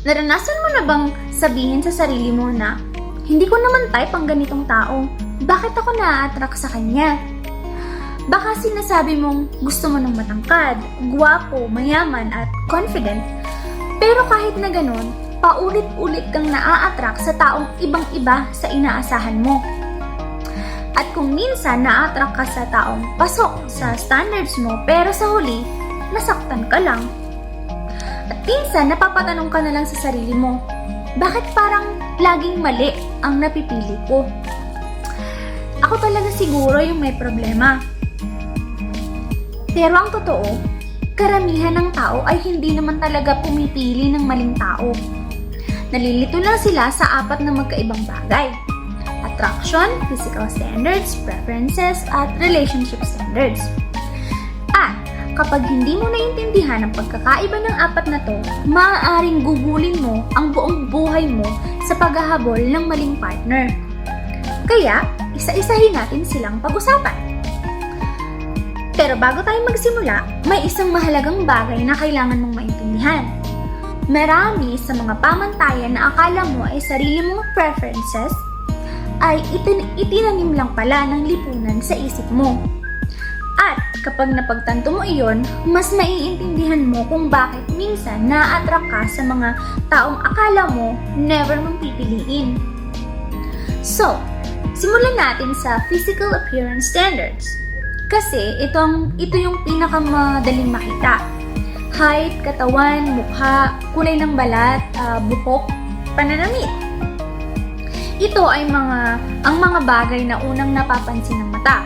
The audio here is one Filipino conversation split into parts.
Naranasan mo na bang sabihin sa sarili mo na, hindi ko naman type ang ganitong tao, bakit ako na-attract sa kanya? Baka sinasabi mong gusto mo ng matangkad, gwapo, mayaman at confident, pero kahit na ganun, paulit-ulit kang na-attract sa taong ibang-iba sa inaasahan mo. At kung minsan na-attract ka sa taong pasok sa standards mo, pero sa huli, nasaktan ka lang. At minsan, napapatanong ka na lang sa sarili mo, bakit parang laging mali ang napipili ko? Ako talaga siguro yung may problema. Pero ang totoo, karamihan ng tao ay hindi naman talaga pumipili ng maling tao. Nalilito lang sila sa 4 na magkaibang bagay: attraction, physical standards, preferences, at relationship standards. At kapag hindi mo naiintindihan ang pagkakaiba ng 4 na to, maaaring gugulin mo ang buong buhay mo sa paghahabol ng maling partner. Kaya, isa-isahin natin silang pag-usapan. Pero bago tayo magsimula, may isang mahalagang bagay na kailangan mong maintindihan. Marami sa mga pamantayan na akala mo ay sarili mong preferences ay itinanim lang pala ng lipunan sa isip mo. At kapag napagtanto mo iyon, mas maiintindihan mo kung bakit minsan na-attract ka sa mga taong akala mo never mong pipiliin. So, simulan natin sa physical appearance standards. Kasi ito yung pinakamadaling makita. Height, katawan, mukha, kulay ng balat, buhok, pananamit. Ito ay ang mga bagay na unang napapansin ng mata.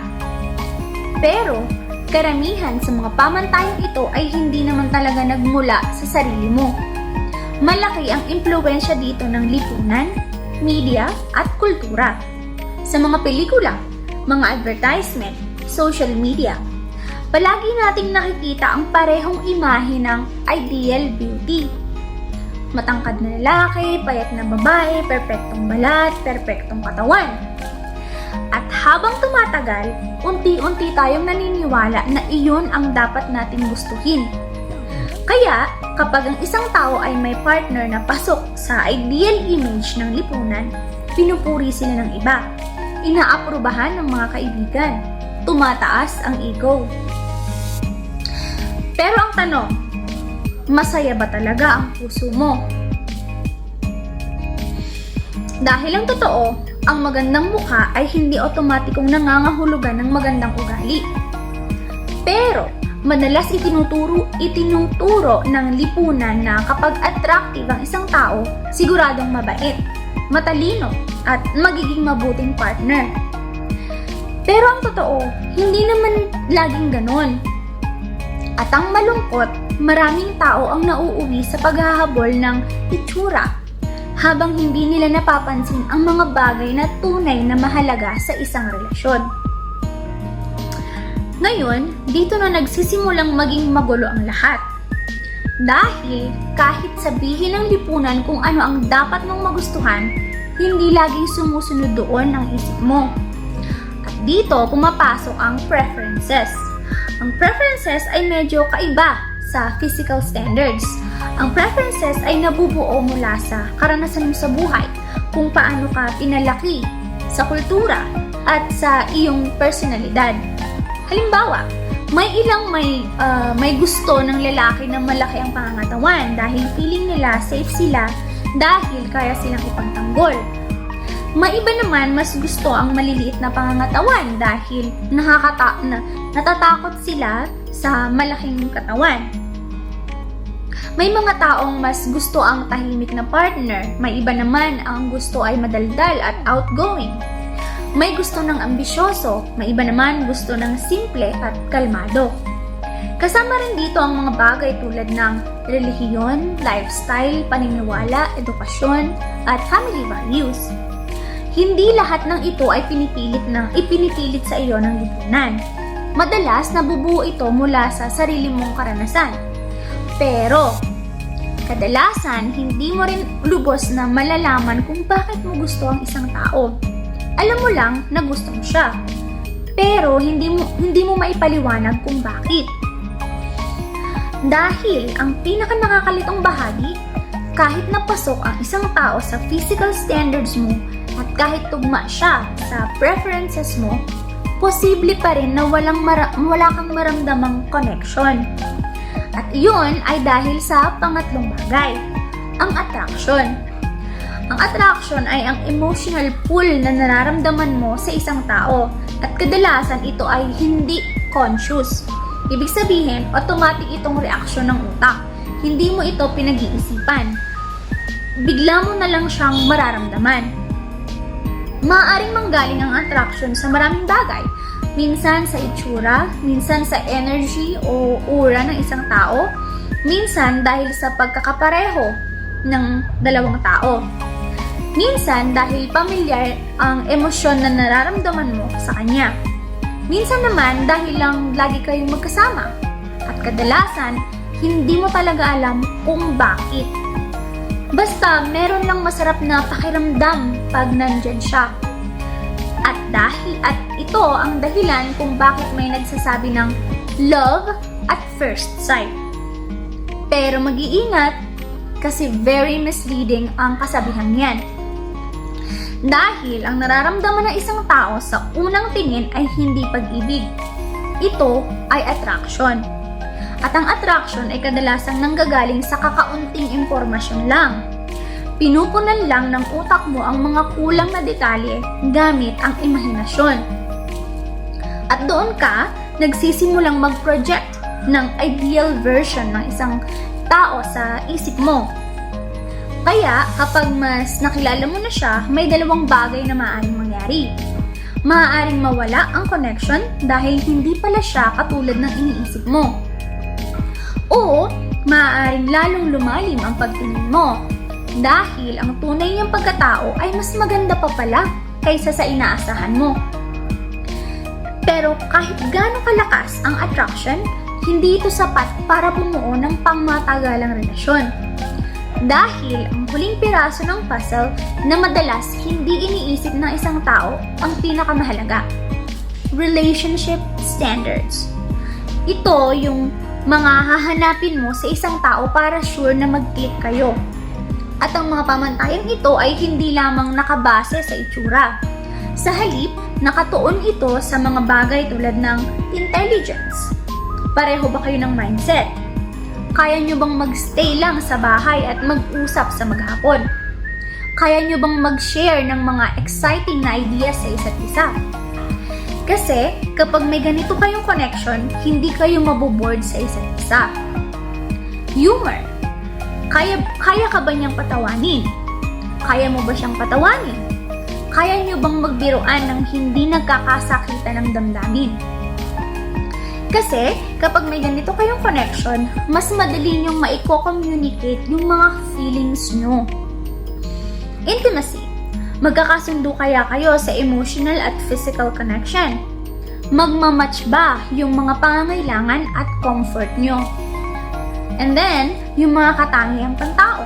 Pero, karamihan sa mga pamantayang ito ay hindi naman talaga nagmula sa sarili mo. Malaki ang impluwensya dito ng lipunan, media, at kultura. Sa mga pelikula, mga advertisement, social media, palagi nating nakikita ang parehong imahe ng ideal beauty. Matangkad na lalaki, payat na babae, perpektong balat, perpektong katawan. At habang tumatagal, unti-unti tayong naniniwala na iyon ang dapat nating gustuhin. Kaya, kapag ang isang tao ay may partner na pasok sa ideal image ng lipunan, pinupuri sila ng iba, inaaprubahan ng mga kaibigan, tumataas ang ego. Pero ang tanong, masaya ba talaga ang puso mo? Dahil ang totoo, ang magandang mukha ay hindi otomatikong nangangahulugan ng magandang ugali. Pero, madalas itinuturo ng lipunan na kapag attractive ang isang tao, siguradong mabait, matalino, at magiging mabuting partner. Pero ang totoo, hindi naman laging ganon. At ang malungkot, maraming tao ang nauuwi sa paghahabol ng itsura, habang hindi nila napapansin ang mga bagay na tunay na mahalaga sa isang relasyon. Ngayon, dito na nagsisimulang maging magulo ang lahat. Dahil kahit sabihin ng lipunan kung ano ang dapat mong magustuhan, hindi laging sumusunod doon ang isip mo. At dito pumapasok ang preferences. Ang preferences ay medyo kaiba sa physical standards. Ang preferences ay nabubuo mula sa karanasan mo sa buhay, kung paano ka pinalaki, sa kultura, at sa iyong personalidad. Halimbawa, may gusto ng lalaki na malaki ang pangangatawan dahil feeling nila safe sila dahil kaya silang ipagtanggol. May iba naman mas gusto ang maliliit na pangangatawan dahil natatakot sila sa malaking katawan. May mga taong mas gusto ang tahimik na partner, may iba naman ang gusto ay madaldal at outgoing. May gusto ng ambisyoso, may iba naman gusto ng simple at kalmado. Kasama rin dito ang mga bagay tulad ng relihiyon, lifestyle, paniniwala, edukasyon, at family values. Hindi lahat ng ito ay ipinipilit sa iyo ng lipunan. Madalas nabubuo ito mula sa sarili mong karanasan. Pero, kadalasan hindi mo rin lubos na malalaman kung bakit mo gusto ang isang tao. Alam mo lang na gusto mo siya, pero hindi mo maipaliwanag kung bakit. Dahil ang pinaka nakakalitong bahagi, kahit napasok ang isang tao sa physical standards mo at kahit tugma siya sa preferences mo, posible pa rin na wala kang maramdamang connection. At iyon ay dahil sa pangatlong bagay, ang attraction. Ang attraction ay ang emotional pull na nararamdaman mo sa isang tao at kadalasan ito ay hindi conscious. Ibig sabihin, automatic itong reaksyon ng utak. Hindi mo ito pinag-iisipan. Bigla mo na lang siyang mararamdaman. Maaaring manggaling ang attraction sa maraming bagay. Minsan sa itsura, minsan sa energy o aura ng isang tao, minsan dahil sa pagkakapareho ng dalawang tao. Minsan dahil pamilyar ang emosyon na nararamdaman mo sa kanya. Minsan naman dahil lang lagi kayong magkasama. At kadalasan, hindi mo talaga alam kung bakit. Basta meron lang masarap na pakiramdam pag nandyan siya. At ito ang dahilan kung bakit may nagsasabi ng love at first sight. Pero mag-iingat kasi very misleading ang kasabihang yan. Dahil ang nararamdaman ng isang tao sa unang tingin ay hindi pag-ibig. Ito ay attraction. At ang attraction ay kadalasang nanggagaling sa kakaunting impormasyon lang. Pinupunan lang ng utak mo ang mga kulang na detalye gamit ang imahinasyon. At doon ka nagsisimulang mag-project ng ideal version ng isang tao sa isip mo. Kaya, kapag mas nakilala mo na siya, may dalawang bagay na maaaring mangyari. Maaaring mawala ang connection dahil hindi pala siya katulad ng iniisip mo. O, maaaring lalong lumalim ang pagtingin mo dahil ang tunay niyang pagkatao ay mas maganda pa pala kaysa sa inaasahan mo. Pero kahit gaano kalakas ang attraction, hindi ito sapat para bumuo ng pangmatagalang relasyon. Dahil ang huling piraso ng puzzle na madalas hindi iniisip ng isang tao ang pinakamahalaga. Relationship standards. Ito yung mga hahanapin mo sa isang tao para sure na mag-click kayo. At ang mga pamantayang ito ay hindi lamang nakabase sa itsura. Sa halip, nakatuon ito sa mga bagay tulad ng intelligence. Pareho ba kayo ng mindset? Kaya nyo bang magstay lang sa bahay at mag-usap sa maghapon? Kaya nyo bang mag-share ng mga exciting na ideas sa isa't isa? Kasi kapag may ganito kayong connection, hindi kayo maboboard sa isa't isa. Humor. Kaya ka ba niyang patawanin? Kaya mo ba siyang patawanin? Kaya nyo bang magbiruan ng hindi nagkakasakitan ng damdamin? Kasi, kapag may ganito kayong connection, mas madali nyong maiko-communicate yung mga feelings nyo. Intimacy. Magkakasundo kaya kayo sa emotional at physical connection? Magmamatch ba yung mga pangangailangan at comfort nyo? And then, yung mga katangiang pantao.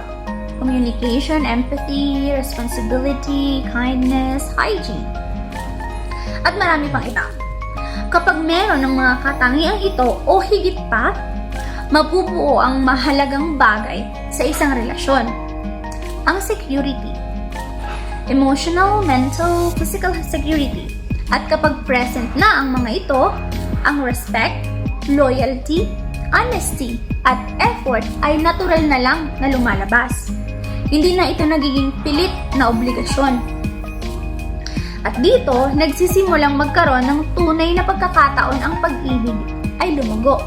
Communication, empathy, responsibility, kindness, hygiene. At marami pang iba. Kapag meron ng mga katangiang ito o higit pa, mabubuo ang mahalagang bagay sa isang relasyon. Ang security. Emotional, mental, physical security. At kapag present na ang mga ito, ang respect, loyalty, honesty, at effort ay natural na lang na lumalabas. Hindi na ito nagiging pilit na obligasyon. At dito, nagsisimulang magkaroon ng tunay na pagkakataon ang pag-ibig ay lumugo.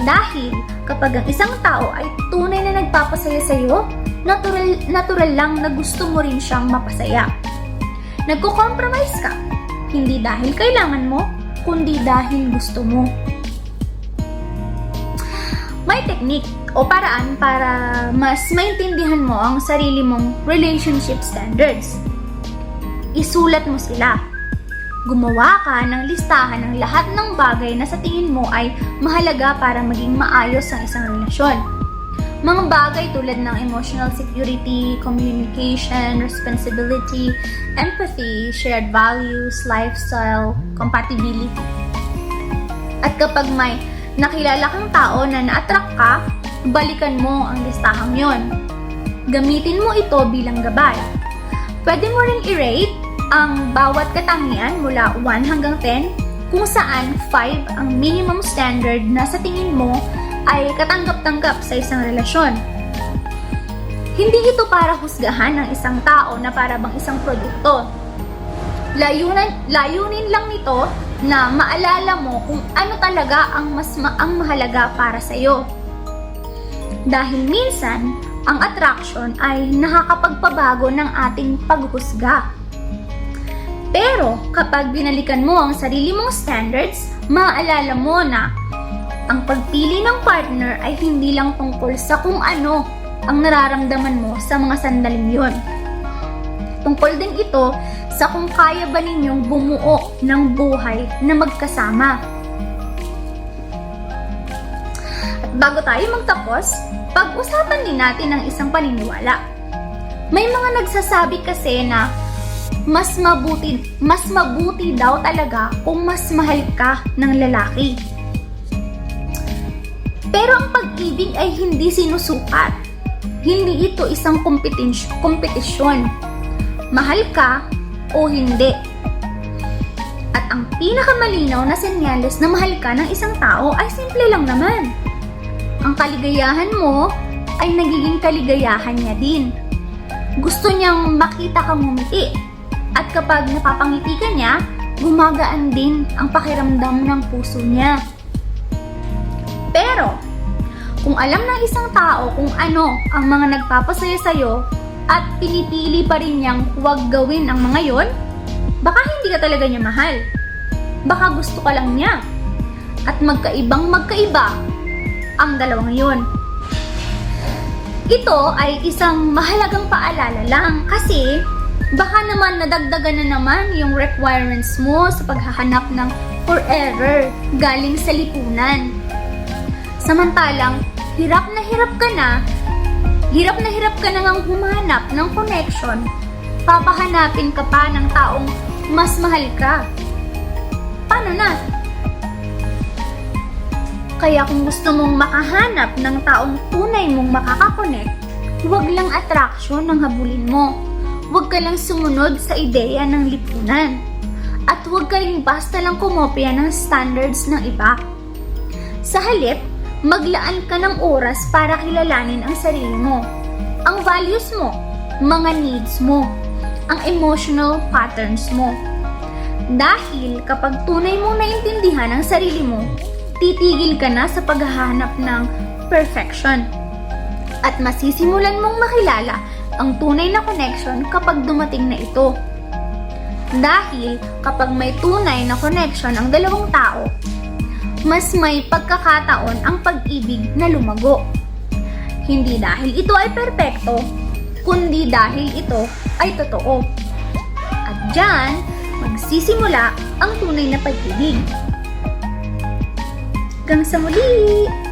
Dahil kapag ang isang tao ay tunay na nagpapasaya sa iyo, natural lang na gusto mo rin siyang mapasaya. Nagko-compromise ka, hindi dahil kailangan mo, kundi dahil gusto mo. May technique o paraan para mas maintindihan mo ang sarili mong relationship standards. Isulat mo sila. Gumawa ka ng listahan ng lahat ng bagay na sa tingin mo ay mahalaga para maging maayos ang isang relasyon. Mga bagay tulad ng emotional security, communication, responsibility, empathy, shared values, lifestyle, compatibility. At kapag may nakilala kang tao na na-attract ka, balikan mo ang listahang yon. gamitin mo ito bilang gabay. Pwede mo ring i-rate ang bawat katangian mula 1 hanggang 10, kung saan 5 ang minimum standard na sa tingin mo ay katanggap-tanggap sa isang relasyon. Hindi ito para husgahan ng isang tao na para bang isang produkto. Layunin lang nito na maalala mo kung ano talaga ang ang mahalaga para sa iyo. Dahil minsan, ang attraction ay nakakapagpabago ng ating paghusga. Pero kapag binalikan mo ang sarili mong standards, maaalala mo na ang pagpili ng partner ay hindi lang tungkol sa kung ano ang nararamdaman mo sa mga sandaling yun. Tungkol din ito sa kung kaya ba ninyong bumuo ng buhay na magkasama. At bago tayo magtapos, pag-usapan din natin ang isang paniniwala. May mga nagsasabi kasi na mas mabuti daw talaga kung mas mahal ka ng lalaki. Pero ang pag-ibig ay hindi sinusukat. Hindi ito isang kompetisyon. Mahal ka o hindi. At ang pinakamalinaw na senyales na mahal ka ng isang tao ay simple lang naman. Ang kaligayahan mo ay nagiging kaligayahan niya din. Gusto niyang makita kang ngumiti. At kapag napapangiti ka niya, gumagaan din ang pakiramdam ng puso niya. Pero, kung alam ng isang tao kung ano ang mga nagpapasaya sa'yo at pinipili pa rin niyang huwag gawin ang mga yon, baka hindi ka talaga niya mahal. Baka gusto ka lang niya. At magkaiba ang dalawang yon. Ito ay isang mahalagang paalala lang kasi baka naman nadagdagan na naman yung requirements mo sa paghahanap ng forever galing sa lipunan. Samantalang, hirap na hirap ka na ngang humanap ng connection, papahanapin ka pa ng taong mas mahal ka. Paano na? Kaya kung gusto mong makahanap ng taong tunay mong makakakonect, huwag lang attraction ang habulin mo. Huwag ka lang sumunod sa ideya ng lipunan. At huwag ka rin basta lang kumopya ng standards ng iba. Sa halip, maglaan ka ng oras para kilalanin ang sarili mo, ang values mo, mga needs mo, ang emotional patterns mo. Dahil kapag tunay mong naintindihan ang sarili mo, titigil ka na sa paghahanap ng perfection. At masisimulan mong makilala ang tunay na connection kapag dumating na ito. Dahil kapag may tunay na connection ang dalawang tao, mas may pagkakataon ang pag-ibig na lumago. Hindi dahil ito ay perpekto, kundi dahil ito ay totoo. At diyan, magsisimula ang tunay na pag-ibig. Hanggang sa muli!